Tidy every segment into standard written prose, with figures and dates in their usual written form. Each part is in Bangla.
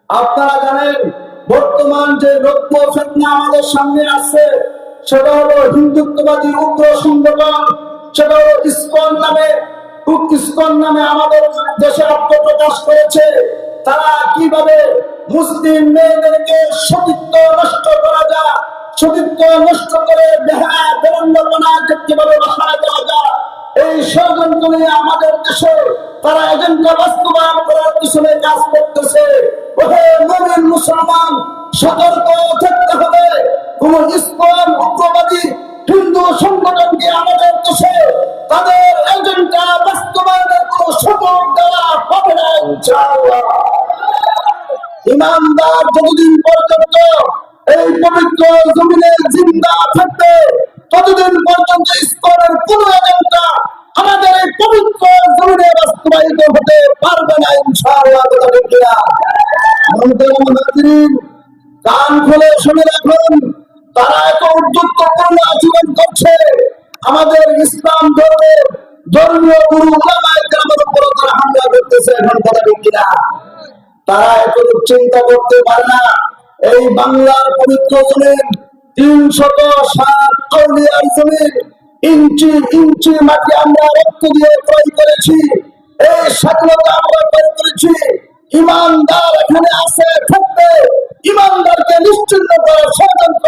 আপনারা জানেন বর্তমান যে রৌপ্য ফিতনা আমাদের সামনে আছে সেটা হলো হিন্দুত্ববাদী উগ্র সংগঠন, সেটা হলো ইসকন নামে আমাদের দেশে আত্মপ্রকাশ করেছে। তারা কিভাবে মুসলিম মেয়েদেরকে সতীত্ব নষ্ট করা যায়, সতীত্ব নষ্ট করে বেরঙ্গনাকে কিভাবে বাসায় দেওয়া যায়, এই ষড়যন্ত্র নিয়ে আমাদের দেশে তারা এজেন্ডা বাস্তবায়ন করার পিছনে কাজ করতেছে। ওহে মুমিন মুসলমান, সতর্ক থাকতে হবে। কোন ইসলাম উগ্রবাদী হিন্দু সংগঠনকে আমাদের দেশে তাদের এজেন্ডা বাস্তবায়নের কোন সুযোগ দেওয়া হবে না ইনশাআল্লাহ। ইমানদার যতদিন পর্যন্ত এই পবিত্র জমিনে জিন্দা থাকবে ততদিন পর্যন্ত ইসলামের কোন এজেন্ডা আমাদের এই পবিত্র জমিনে বাস্তবায়িত হতে পারবে না ইনশাআল্লাহ। কান খুলে শুনে রাখুন, তারা এত উদ্যুক্তপূর্ণ আচরণ করছে আমাদের ইসলাম ধর্মের ধর্মীয় গুরু উলামায়ে কেরামের উপর তারা হামলা করতেছে। এখন কথা ঠিক কিনা? তারা এত চিন্তা করতে পারে না এই বাংলার পবিত্র জমিন ৩০৭ আউলিয়ার জমিন, ইঞ্চি ইঞ্চি মাটি আমরা রক্ত দিয়ে ক্রয় করেছি, এই স্বাধীনতা আমরা ক্রয় করেছি। ইমানদার এখানে আছে থাকবে, ইমানদারকে নিশ্চিন্ন করার ষড়যন্ত্র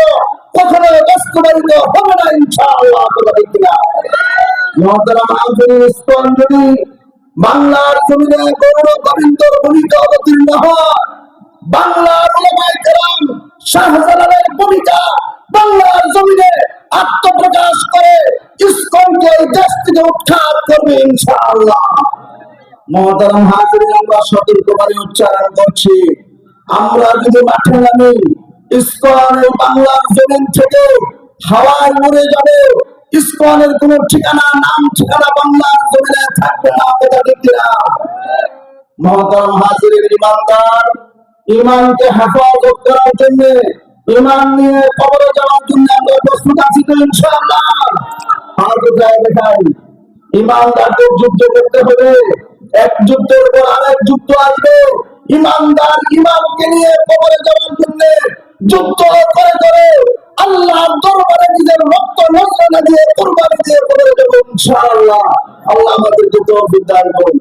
কখনো বাস্তবায়িত হবে না ইনশাআল্লাহ। যদি বাংলার জমিনে গৌর গোবিন্দর ভূমিকা অবতীর্ণ হয়, বাংলার উলামায়ে কেরাম শাহজালালের ভূমিকা বাংলার জমিনে আত্মপ্রকাশ করে ইসকনকে দেশ থেকে উৎখাত করবে ইনশাআল্লাহ। মুহতারাম হাজিরিন, আমরা সতর্কবাণী উচ্চারণ করছি, আমরা যদি মাঠে নামি ইসকনের বাংলার জমিন থেকে হাওয়ায় উড়ে যাবে, ইসকনের কোন ঠিকানা নাম ঠিকানা বাংলার জমিনে থাকবে না। কথা ঠিক কিনা? মুহতারাম হাজিরিন, ইমানদার ইমানকে হেফাজত করার জন্য, ইমান নিয়ে কবরে যাওয়ার জন্য আমরা প্রস্তুত আছি তো ইনশাআল্লাহ? দেখাই ইমানদারদের যুদ্ধ করতে হবে, এক যুদ্ধের পর আরেক যুদ্ধ আসবে। ইমানদার ইমানকে নিয়ে কবরে যাওয়ার জন্য যুদ্ধ করে করে আল্লাহর দরবারে নিজের রক্ত নজরানা দিয়ে কুরবানি দিয়ে কবরে যাবো ইনশাআল্লাহ। আল্লাহ আমাদেরকে তৌফিক দান করুন।